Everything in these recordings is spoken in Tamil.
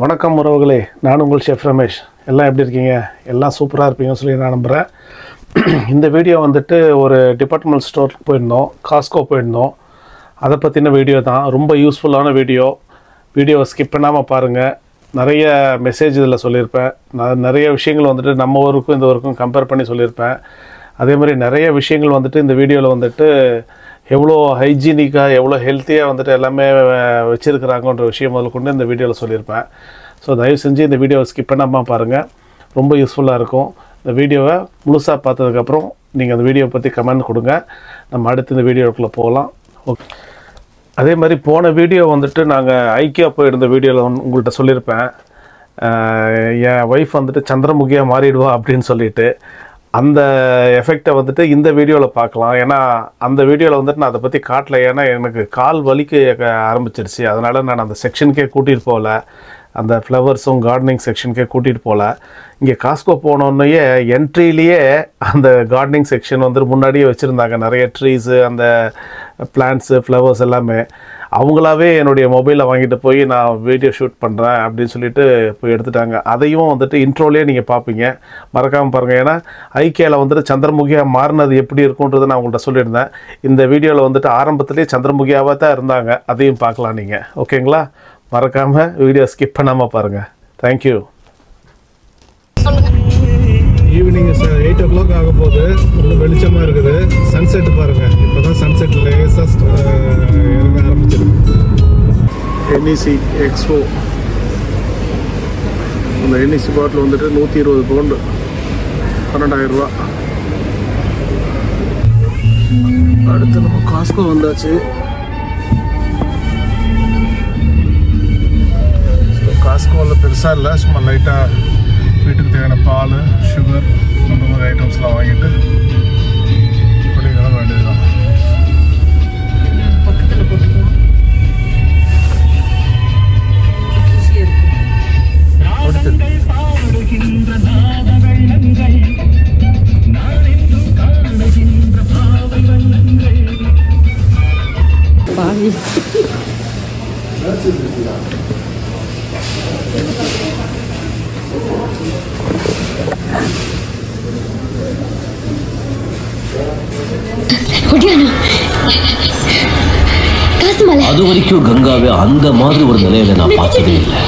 வணக்கம் உறவுகளே, நான் உங்கள் ஷெஃப் ரமேஷ். எல்லாம் எப்படி இருக்கீங்க? எல்லாம் சூப்பராக இருப்பீங்கன்னு சொல்லி நான் நம்புகிறேன். இந்த வீடியோ வந்துட்டு ஒரு டிபார்ட்மெண்ட் ஸ்டோருக்கு போயிருந்தோம், காஸ்கோ போயிருந்தோம். அதை பற்றின வீடியோ தான். ரொம்ப யூஸ்ஃபுல்லான வீடியோவை ஸ்கிப் பண்ணாமல் பாருங்கள். நிறைய மெசேஜ் இதில் சொல்லியிருப்பேன். நான் நிறைய விஷயங்கள் வந்துட்டு நம்ம ஊருக்கும் இந்த ஊருக்கும் கம்பேர் பண்ணி சொல்லியிருப்பேன். அதே மாதிரி நிறைய விஷயங்கள் வந்துட்டு இந்த வீடியோவில் வந்துட்டு எவ்வளோ ஹைஜீனிக்காக எவ்வளோ ஹெல்த்தியாக வந்துட்டு எல்லாமே வச்சுருக்கிறாங்கன்ற விஷயம் முதல்ல கொண்டு இந்த வீடியோவில் சொல்லியிருப்பேன். ஸோ தயவு செஞ்சு இந்த வீடியோவை ஸ்கிப் பண்ணாமல் பாருங்கள், ரொம்ப யூஸ்ஃபுல்லாக இருக்கும். இந்த வீடியோவை முழுசாக பார்த்ததுக்கப்புறம் நீங்கள் அந்த வீடியோவை பற்றி கமெண்ட் கொடுங்க. நம்ம அடுத்து இந்த வீடியோக்குள்ளே போகலாம். ஓகே. அதே மாதிரி போன வீடியோ வந்துட்டு நாங்கள் ஐக்கியா போயிருந்த வீடியோவில் உங்கள்கிட்ட சொல்லியிருப்பேன், என் ஒய்ஃப் வந்துட்டு சந்திரமுகியாக மாறிடுவா அப்படின்னு சொல்லிட்டு. அந்த எஃபெக்டை வந்துட்டு இந்த வீடியோவில் பார்க்கலாம். ஏன்னா அந்த வீடியோவில் வந்துட்டு நான் அதை பற்றி காட்டல. ஏன்னா எனக்கு கால் வலிக்க ஆரம்பிச்சிருச்சு. அதனால் நான் அந்த செக்ஷனுக்கே கூட்டிகிட்டு போகல, அந்த ஃப்ளவர்ஸும் கார்டனிங் செக்ஷனுக்கே கூட்டிகிட்டு போகல. இங்கே காஸ்கோ போனோன்னே என்ட்ரிலேயே அந்த கார்டனிங் செக்ஷன் வந்துட்டு முன்னாடியே வச்சுருந்தாங்க. நிறைய ட்ரீஸு, அந்த பிளான்ட்ஸு, ஃப்ளவர்ஸ் எல்லாமே அவங்களாவே என்னுடைய மொபைலில் வாங்கிட்டு போய் நான் வீடியோ ஷூட் பண்ணுறேன் அப்படின்னு சொல்லிட்டு போய் எடுத்துட்டாங்க. அதையும் வந்துட்டு இன்ட்ரோலேயே நீங்கள் பார்ப்பீங்க, மறக்காமல் பாருங்கள். ஏன்னா ஐக்கியாவில் வந்துட்டு சந்திரமுகியாக மாறினது எப்படி இருக்குன்றதை நான் உங்கள்கிட்ட சொல்லியிருந்தேன். இந்த வீடியோவில் வந்துட்டு ஆரம்பத்துலேயே சந்திரமுகியாவாக தான் இருந்தாங்க. அதையும் பார்க்கலாம் நீங்கள். ஓகேங்களா? மறக்காமல் வீடியோ ஸ்கிப் பண்ணாமல் பாருங்கள். தேங்க்யூ. ஈவினிங் 8 o'clock ஆக போகுது. ரொம்ப வெளிச்சமாக இருக்குது. சன்செட் பாருங்கள். இப்போ தான் சன்செட் லேசஸ்ட் இறங்க ஆரம்பிச்சிருக்கு. NEC expo. இந்த NEC பாட்டில் வந்துட்டு 120 பவுண்டு, 12,000 ரூபா. அடுத்து நம்ம காஸ்கோ வந்தாச்சு. காஸ்கோவில் பெருசாக இல்லை, சும்மா லைட்டாக வீட்டுக்கு தேவையான பால், சுகர், அந்த மாதிரி ஐட்டம்ஸ்லாம் வாங்கிட்டு இப்படி கிளம்ப வேண்டியதுதான். பக்கத்தில் போட்டுக்கலாம். அது வரைக்கும் கங்காவே அந்த மாதிரி ஒரு நிலையில நான் பார்த்ததே இல்லை.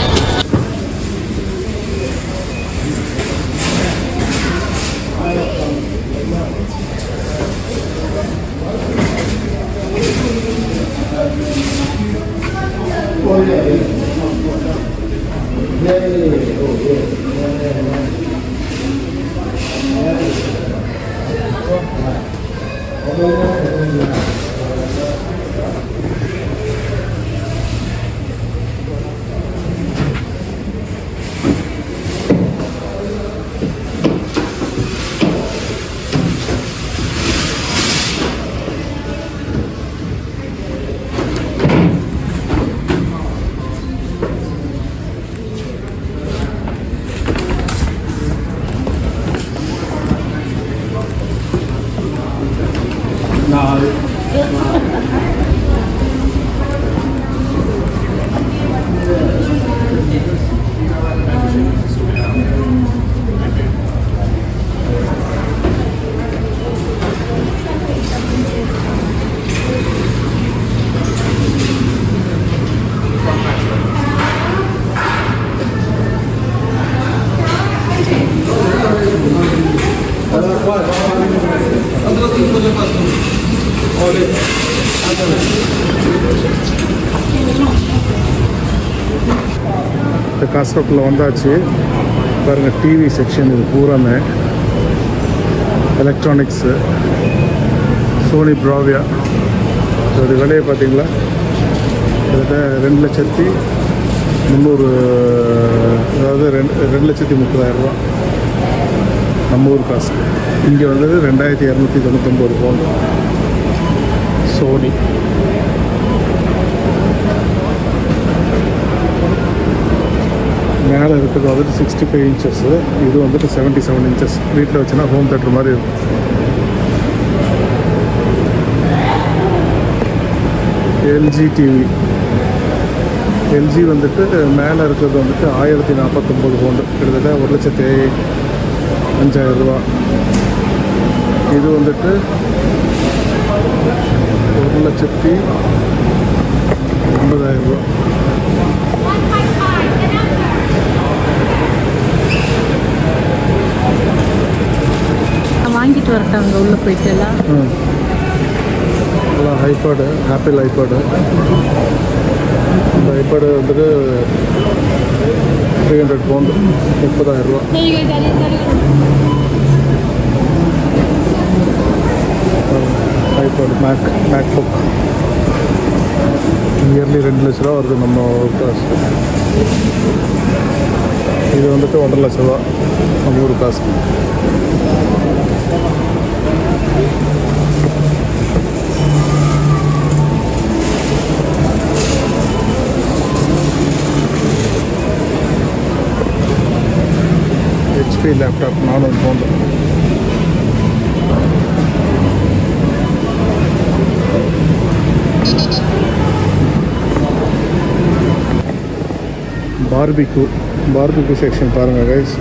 காஸ்கோக்குள்ளே வந்தாச்சு. பாருங்கள், டிவி செக்ஷன் இது பூராமே எலக்ட்ரானிக்ஸு, சோனி பிராவியா. இதோட விலையை பார்த்தீங்களா? கிட்டத்தட்ட 2,300,000, அதாவது 2,30,000 ரூபா நம்ம ஊர் காசு. இங்கே வந்தது 2,299 பவுண்டு. சோனி மேலே இருக்கிறது வந்துட்டு 65 inches, இது வந்துட்டு 77 inches. வீட்டில் வச்சுன்னா ஹோம் தேட்டர் மாதிரி இருக்கும். LG TV எல்ஜி வந்துட்டு மேலே இருக்கிறது வந்துட்டு 1049 பவுண்டு, கிட்டத்தட்ட 1,05,000 ரூபா. இது வந்துட்டு 1,80,000 ரூபா. வாங்கிட்டு வரட்டாங்க உள்ளே போயிட்டு எல்லாம். எல்லாம் ஐபேடு, ஆப்பிள் ஐபேடு. இந்த ஐபேடு வந்துட்டு 300 பவுண்டு, 30,000 ரூபா. ஐபேடு மேக் புக் இயர்லி 2 லட்ச ரூபா வருது நம்ம காசு. இது வந்துட்டு 1,50,000 ரூபா நம்ம ஊர் காசு. HP laptop 400 pound. Barbecue section பாருங்கள் guys.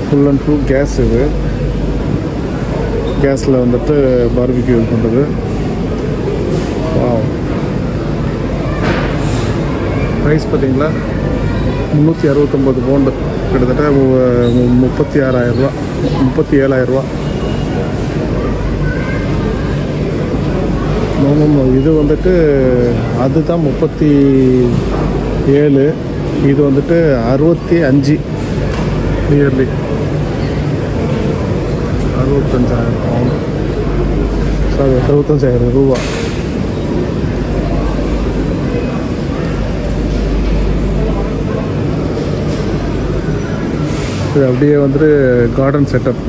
Full and full case. இது கேஸில் வந்துட்டு பார்பிக்யூ இது பண்ணுறது. ப்ரைஸ் பார்த்தீங்களா 369 பவுண்டு, கிட்டத்தட்ட 36,000 ரூபா, 37,000 ரூபா. இது வந்துட்டு அதுதான் 37, இது வந்துட்டு 65 இயர்லி 65,000 பவுண்டு, சாரி 65,000 ரூபா. இது அப்படியே வந்துட்டு கார்டன் செட்டப்.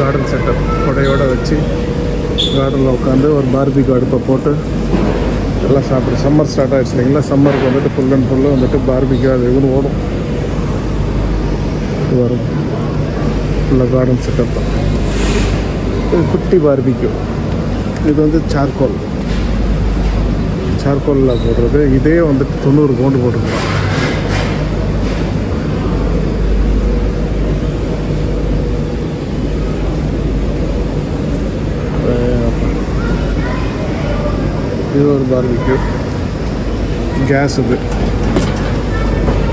கார்டன் செட்டப் கொடையோடு வச்சு கார்டனில் உட்காந்து ஒரு பார்பிக்யூ அடுப்பை போட்டு எல்லாம் சாப்பிட்டு. சம்மர் ஸ்டார்ட் ஆகிடுச்சு இல்லைங்களா, சம்மருக்கு வந்துட்டு ஃபுல் அண்ட் ஃபுல்லு வந்துட்டு பார்பிக்யூ அது இதுன்னு ஓடும். இது வரும் ஃபுல்லாக கார்டன் செட்டப் தான். இது குட்டி பார்பிக்யூ. இது வந்து சார்கோலில் போடுறது. இதே வந்துட்டு 90 பவுண்டு போட்டுருக்கோம். இது ஒரு பார்பிக்யூ கேஸ். இது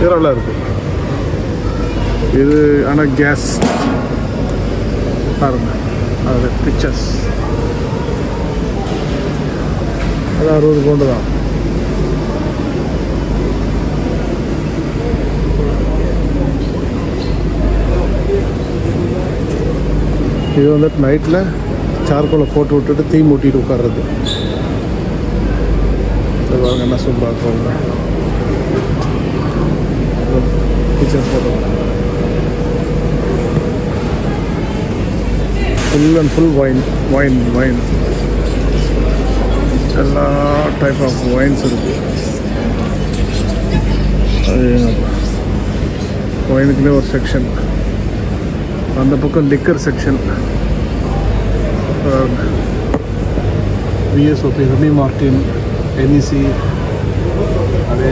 இதெல்லாம் இருக்குது. இது ஆனால் கேஸ் பாருங்க, அது பிக்சர்ஸ். அது 60 பவுண்டு தான். இது வந்துட்டு நைட்டில் சார்கோலை போட்டு விட்டுட்டு தீ மூட்டிட்டு உட்கார்றது. பாருங்க என்ன சூப்பராக இருக்கும். Kitchen photo full and full wine எல்லா டைப் ஆஃப் வைன்ஸ் இருக்குது. அது வைனுக்குள்ளே ஒரு செக்ஷன், அந்த பக்கம் liquor section. VSOP, Remy Martin, NEC, அதே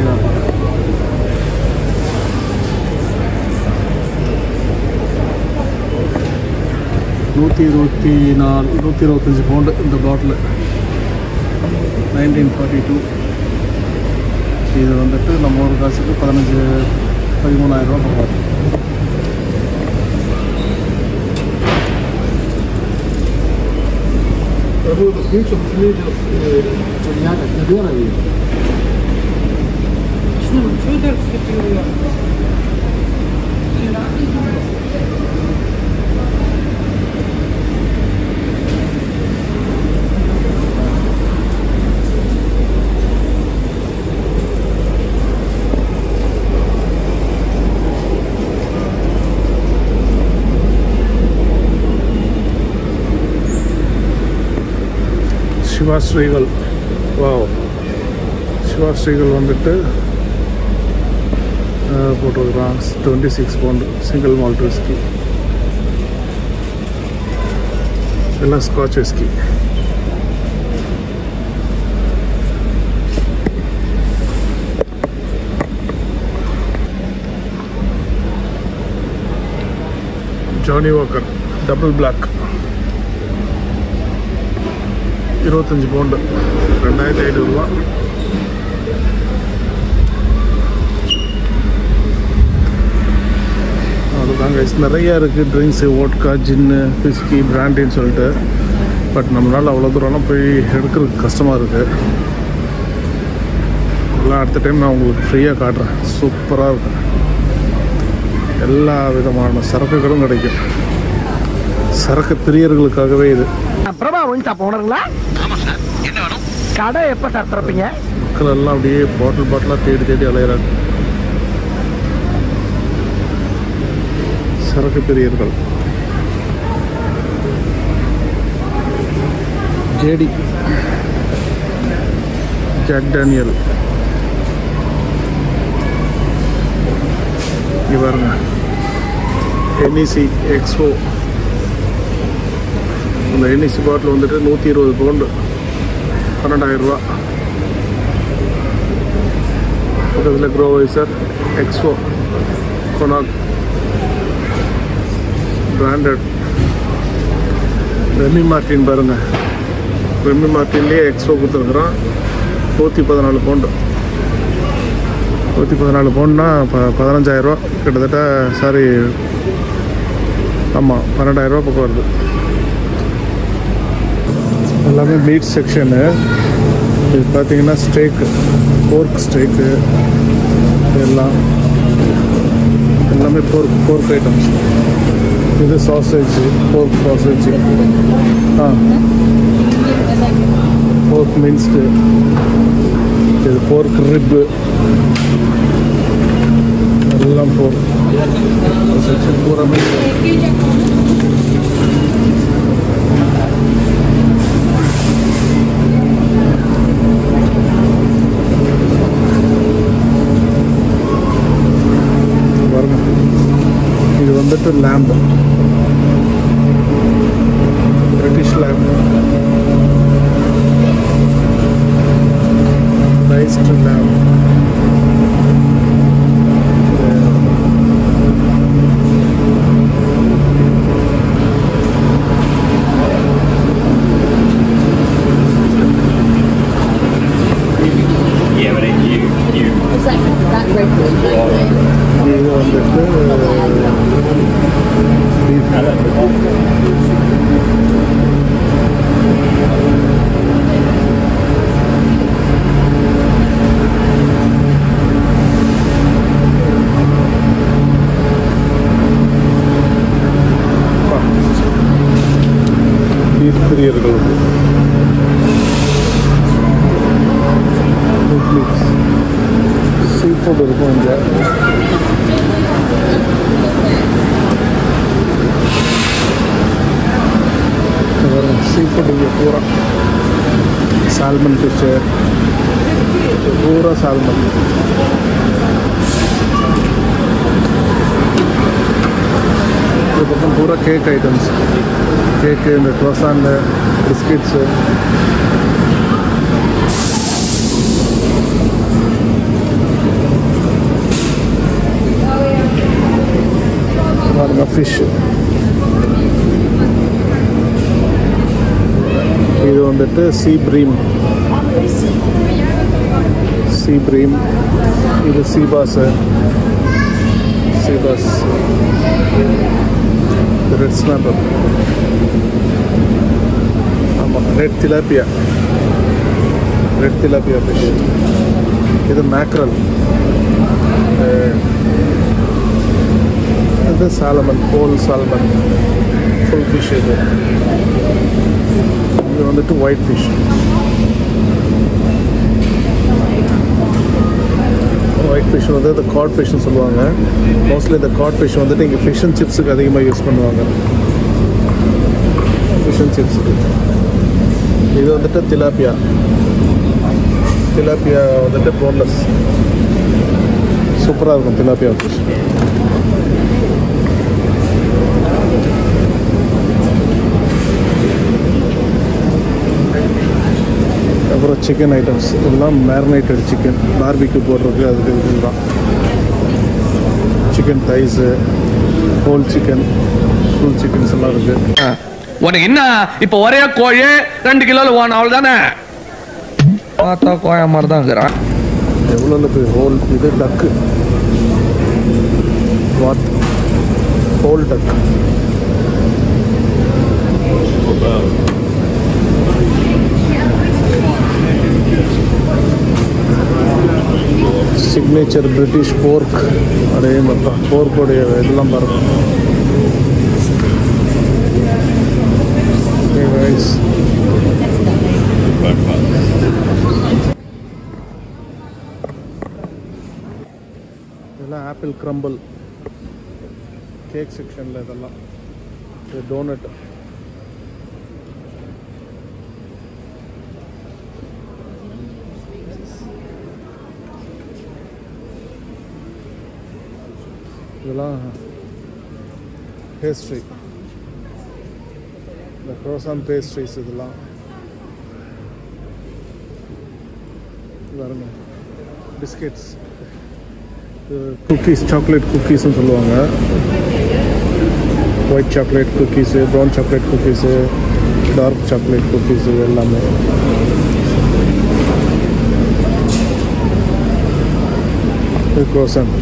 125 பவுண்டு இந்த பாட்டில். 1942. இது வந்துட்டு நம்ம ஒரு காசுக்கு 13,000 ரூபா போகும். Chivas Regal. Wow. Chivas Regal வந்துட்டு போட்டுருக்குறான் 26 பவுண்டு சிங்கிள் மால்ட் விஸ்கி. எல்லாம் Scotch whisky. Johnnie Walker double black 25 pound 2500 ரூபா. அதுதாங்க நிறையா இருக்குது ட்ரிங்க்ஸு, வோட்கா, ஜின்னு, விஸ்கி, பிராண்டின்னு சொல்லிட்டு. பட் நம்மளால் அவ்வளோ தூரம்லாம் போய் எடுக்கிறதுக்கு கஷ்டமாக இருக்குது. எல்லாம் அடுத்த டைம் நான் உங்களுக்கு ஃப்ரீயாக காட்டுறேன். சூப்பராக இருக்கும். எல்லா விதமான சரக்குகளும் கிடைக்கும். சரக்கு பிரியர்களுக்காகவே இது. பிரபா ஒயின் ஷாப் ஓனருங்களா? ஆமாம் சார். என்ன வேணும்? கடை எப்போ சார் திறப்பீங்க? மக்கள் எல்லாம் அப்படியே பாட்டிலாக தேடி அலையிறாங்க. சரக்கு பிரியர்கள். JD, Jack Daniel. இங்கே பாருங்க, என்இசி எக்ஸ்போ. இந்த என்இசி பாட்டில் வந்துட்டு 120 பவுண்டு 12,000 ரூபா. பக்கத்தில் Courvoisier, expo, cognac branded. Remy Martin பாருங்க, ரெமி மார்டின்லேயே எக்ஸ்போ கொடுத்துருக்குறோம். 114 பவுண்டு. 114 பவுண்டுனா 15,000 ரூபா கிட்டத்தட்ட. சாரி, ஆமாம் 12,000 ரூபா பக்கம் வருது. எல்லாமே மீட் செக்ஷனு. இது பார்த்தீங்கன்னா ஸ்டேக்கு, போர்க் ஸ்டேக்கு, எல்லாமே போர்க் ஐட்டம்ஸ். இது சாசேஜ், போர்க் சாசேஜ், போர்க் மின்ஸ்டு, இது போர்க் ரிப்பு, எல்லாம் போர்க் செக்ஷன் பூராமே. இது வந்துட்டு lamp, British lamp, raised lamp. இது வந்துட்டு பீஃப் பிரியர்கள். சீ ஃபுட் இருக்கும் இங்கே. சீ ஃபுட் இங்கே பூரா சால்மன் ஃபிஷ்ஷு, பூரா சால்மன். இது பக்கம் பூரா கேக் ஐட்டம்ஸ், கேக்கு, இந்த க்ரோசான்னு, பிஸ்கெட்ஸு. பாருங்க ஃபிஷ்ஷு. இது வந்துட்டு சீ ப்ரீம், இது சீபாஸு, ரெட் ஸ்னாப்பர், ஆமாம் ரெட் திலாப்பியா ஃபிஷ். இது மேக்ரல், இது Solomon, whole salmon, full fish. இது வந்துட்டு ஒயிட் ஃபிஷ். ஒயிட் ஃபிஷ் வந்து இந்த காட் ஃபிஷ்னு சொல்லுவாங்க. மோஸ்ட்லி இந்த காட் ஃபிஷ் வந்துட்டு இங்கே ஃபிஷ் அண்ட் சிப்ஸுக்கு அதிகமாக யூஸ் பண்ணுவாங்க. ஃபிஷ் அண்ட் சிப்ஸுக்கு. இது வந்துட்டு திலாப்பியா வந்துட்டு போன்லெஸ். சூப்பராக இருக்கும் திலாப்பியா ஃபிஷ். சிக்கன் ஐட்டம்ஸ் எல்லாம் மேரினேட்டட் சிக்கன் பார்பிக்யூ போடுறது அதுக்கு இதுதான். Chicken thighs, whole chicken, full chickens எல்லாம் இருக்குது. உனக்கு என்ன இப்போ ஒரே கோழி 2 கிலோல ஓன அவள் தானே பார்த்தா கோழி மாதிரி தான் இருக்கிறான். எவ்வளோ போய் ஹோல் இது டக்கு வாட் ஹோல் டக்கு. சிக்னேச்சர் பிரிட்டிஷ் போர்க். அதே மாதிரி போர்க்கோடைய இதெல்லாம் பாருங்க. இதெல்லாம் ஆப்பிள் கிரம்பிள் கேக் செக்ஷனில். இதெல்லாம் இது டோனட். இதெல்லாம் பேஸ்ட்ரி, இந்த croissant பேஸ்ட்ரிஸ். இதெல்லாம் பாருங்க. பிஸ்கெட்ஸ், குக்கீஸ், சாக்லேட் குக்கீஸ்ன்னு சொல்லுவாங்க. White chocolate cookies, brown chocolate cookies, dark chocolate cookies எல்லாமே. இது croissant.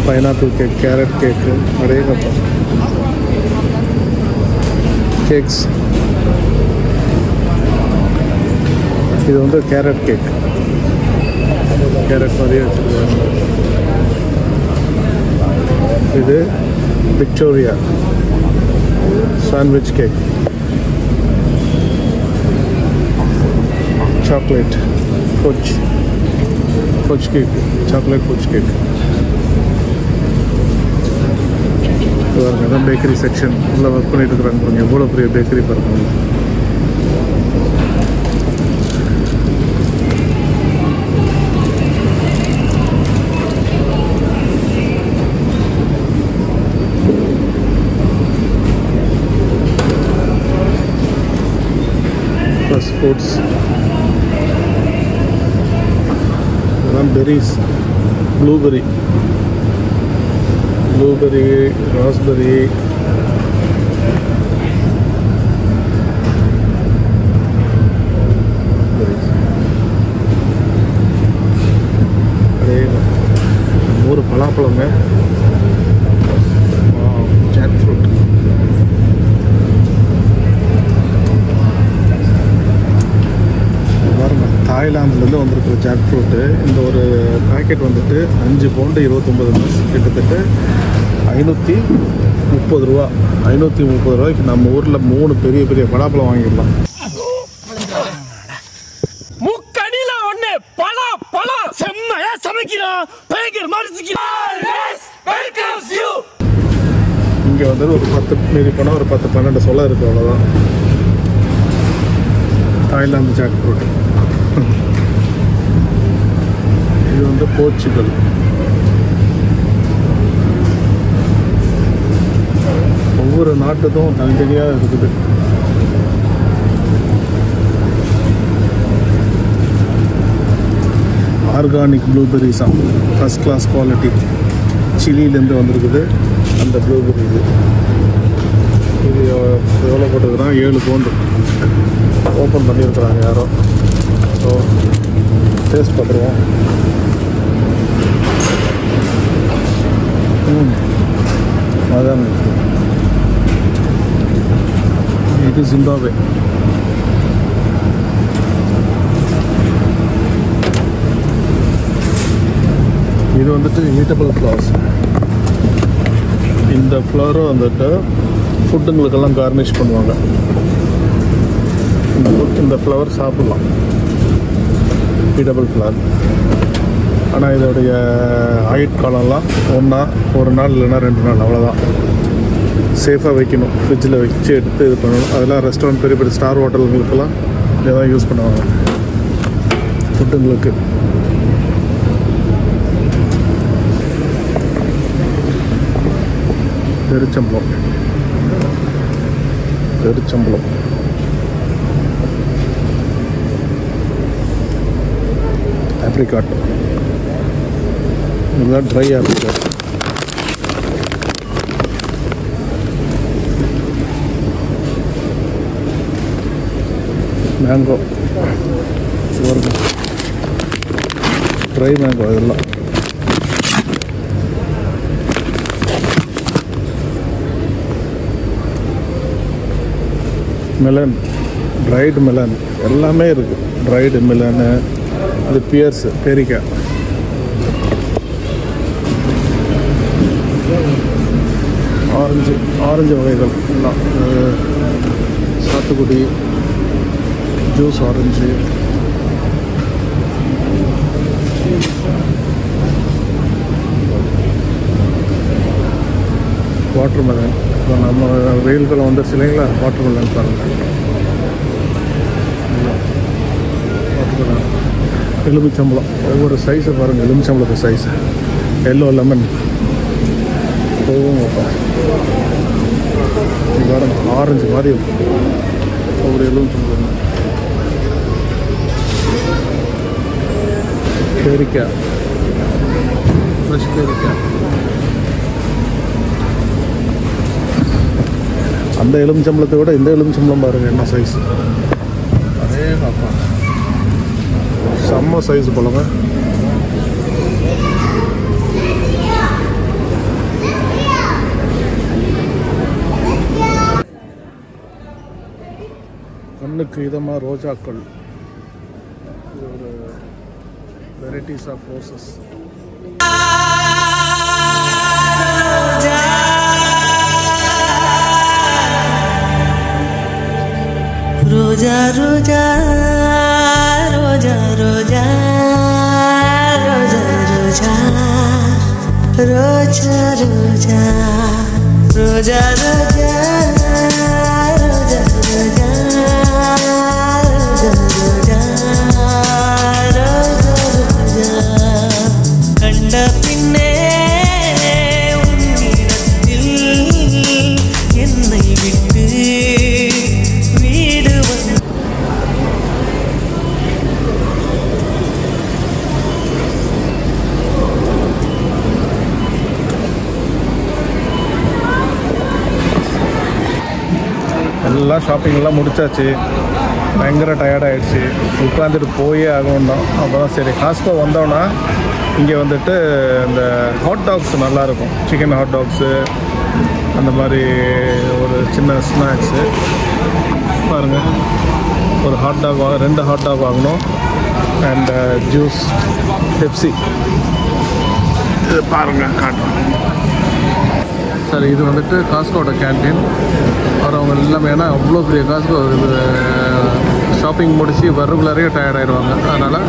Pineapple cake, carrot cake, நிறைய கேக்ஸ். இது வந்து கேரட் கேக், கேரட் மாதிரியே வச்சுருக்காங்க. இது Victoria sandwich cake. Chocolate fudge cake, chocolate fudge cake. அதான் பேக்கரி செக்ஷன். உள்ள ஒர்க் பண்ணிட்டு இருக்கிறாங்க பாருங்க. எவ்வளோ பெரிய பேக்கரி பாருங்க. First foods. இதெல்லாம் பெரிஸ், ப்ளூபெரி, ராஸ்பெரி, ஒரு பலாப்பழங்க, ஜாக் ஃப்ரூட். பாருங்க, தாய்லாந்துலேருந்து வந்திருக்கிற ஜாக் ஃப்ரூட்டு. இந்த ஒரு பேக்கெட் வந்துட்டு 5 பவுண்டு 29 மில்ஸ், கிட்டத்தட்ட 530 ரூபா. 530 ரூபாய்க்கு நம்ம ஊரில் 3 பெரிய பெரிய பலாப்பழம் வாங்கிடலாம். முக்கடியில ஒண்ணு பழம் செம்மையா சமைக்கிறோம். பயங்கர இங்கே வந்து ஒரு 10 மீறி போனால் ஒரு 10-12 சொல்ல இருக்குது, அவ்வளோதான். Thailand jackfruit. இது வந்து போர்ச்சுகல். ஒவ்வொரு நாட்டுக்கும் தனித்தனியாக இருக்குது. ஆர்கானிக் ப்ளூபெரிஸா, ஃபஸ்ட் கிளாஸ் குவாலிட்டி. சிலியிலேருந்து வந்திருக்குது அந்த ப்ளூபெரி. இது எவ்வளோ போட்டதுன்னா 7 பவுண்டு ஓப்பன் பண்ணியிருக்கிறாங்க யாரோ. ஸோ டேஸ்ட் பண்ணுறோம். அதான் இது ஜிம்பாப்வே. இது வந்துட்டு ஈட்டபிள் ஃப்ளவர்ஸ். இந்த ஃப்ளவரும் வந்துட்டு ஃபுட்டுங்களுக்கெல்லாம் கார்னிஷ் பண்ணுவாங்க. இந்த ஃப்ளவர் சாப்பிட்லாம், ஈட்டபிள் ஃப்ளவர். ஆனால் இதோடைய ஆயுட்காலம்லாம் ஒரு நாள் இல்லைன்னா 2 நாள், அவ்வளோதான். சேஃபாக வைக்கணும். ஃப்ரிட்ஜில் வச்சு எடுத்து இது பண்ணணும். அதெல்லாம் ரெஸ்டாரண்ட் பெரிய பெரிய ஸ்டார் ஹோட்டலுங்களுக்கெல்லாம் இதை தான் யூஸ் பண்ணுவாங்க ஃபுட்டுங்களுக்கு. பெருச்சம்பளம் ஆப்ரிகாட், இதுதான் try apricot. Mango, try mango இதெல்லாம். மெலன், ட்ரைடு மெலன் எல்லாமே இருக்குது. ட்ரைடு மெலனு, இது பியர்ஸு, பேரிக்காய், ஆரஞ்சு வகைகள் எல்லாம். சாத்துக்குடி ஜூஸ், ஆரஞ்சு, வாட்டர் மெலன். இப்போ நம்ம வெயில் காலம் வந்துருச்சு இல்லைங்களா, வாட்டர் மெலன் பாருங்கள். வாட்டர் மெலன், எலுமிச்சம்பழம், ஒவ்வொரு சைஸை பாருங்கள். எலுமிச்சம்பழத்து சைஸ், எல்லோ லெமன், போகும் பாருங்கள். ஆரஞ்சு மாதிரி இருக்கும் ஒவ்வொரு எலுமிச்சம்பழம். பேரிக்காய், ஃப்ரெஷ் பேரிக்காய். அந்த எலுமிச்சம்பழத்தை விட இந்த எலுமிச்சம்பழம் பாருங்கள் என்ன சைஸ். அதே பாப்பா செம்ம சைஸ் போலங்க. கண்ணுக்கு இதமாக ரோஜாக்கள், ஒரு வெரைட்டிஸ் ஆஃப் ரோசஸ். रोजा रोजा रोजा रोजा रोजा रोजा रोजा रोजा रोजा रोजा रोजा रोजा रोजा கண்ட பின்னே உன்னிடத்தில் என்னை விட்டு வீடு வந்து எல்லாம் ஷாப்பிங்கெல்லாம் முடிச்சாச்சு. பயங்கர டயர்டாகிடுச்சு. உட்காந்துட்டு போயே ஆகணும் தான். அப்போ தான் சரி காஸ்கோ வந்தோன்னா இங்கே வந்துட்டு இந்த ஹாட் டாக்ஸ் நல்லாயிருக்கும். சிக்கன் ஹாட் டாக்ஸு, அந்த மாதிரி ஒரு சின்ன ஸ்நாக்ஸு பாருங்கள். ஒரு ஹாட் டாக் 2 ஹாட் டாக் வாங்கணும். And juice, Pepsi. இது பாருங்கள் காட்டும். சரி, இது வந்துட்டு காஸ்கோட கேன்டீன். வரவங்க எல்லாமே, ஏன்னா அவ்வளோ பெரிய காஸ்கோ ஷாப்பிங் முடித்து வர்றதுக்குள்ளாரையே டயர்ட் ஆகிடுவாங்க. அதனால்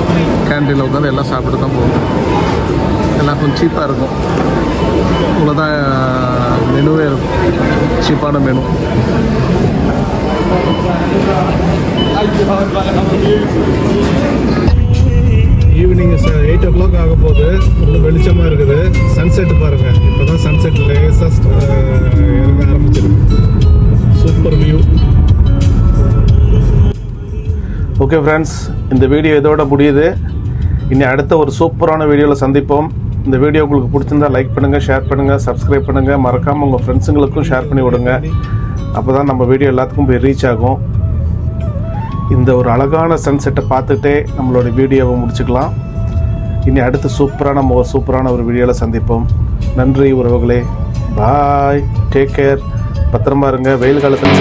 கேன்டீனில் உட்காந்து எல்லாம் சாப்பிட்டு தான் போகும். எல்லாம் கொஞ்சம் சீப்பாக இருக்கும். இவ்வளோ தான் மெனுவே இருக்கும், சீப்பான மெனு. ஈவினிங் 8 o'clock ஆக போகுது. ரொம்ப வெளிச்சமாக இருக்குது. சன்செட்டு பாருங்கள். இப்போ தான் சன்செட் லேசஸ்ட் இறங்க ஆரம்பிச்சிருக்கு. Super view. ஓகே ஃப்ரெண்ட்ஸ், இந்த வீடியோ இதோட முடியுது. இனி அடுத்த ஒரு சூப்பரான வீடியோவில் சந்திப்போம். இந்த வீடியோ உங்களுக்கு பிடிச்சிருந்தா லைக் பண்ணுங்கள், ஷேர் பண்ணுங்கள், சப்ஸ்கிரைப் பண்ணுங்கள். மறக்காமல் உங்கள் ஃப்ரெண்ட்ஸுங்களுக்கும் ஷேர் பண்ணி விடுங்க. அப்போ தான் நம்ம வீடியோ எல்லாத்துக்கும் போய் ரீச் ஆகும். இந்த ஒரு அழகான சன்செட்டை பார்த்துட்டே நம்மளோட வீடியோவை முடிச்சுக்கலாம். இனி அடுத்து சூப்பரான ஒரு வீடியோவில் சந்திப்போம். நன்றி உறவுகளே. பாய், டேக் கேர், பத்திரமா இருங்க. வெயில் காலத்தில்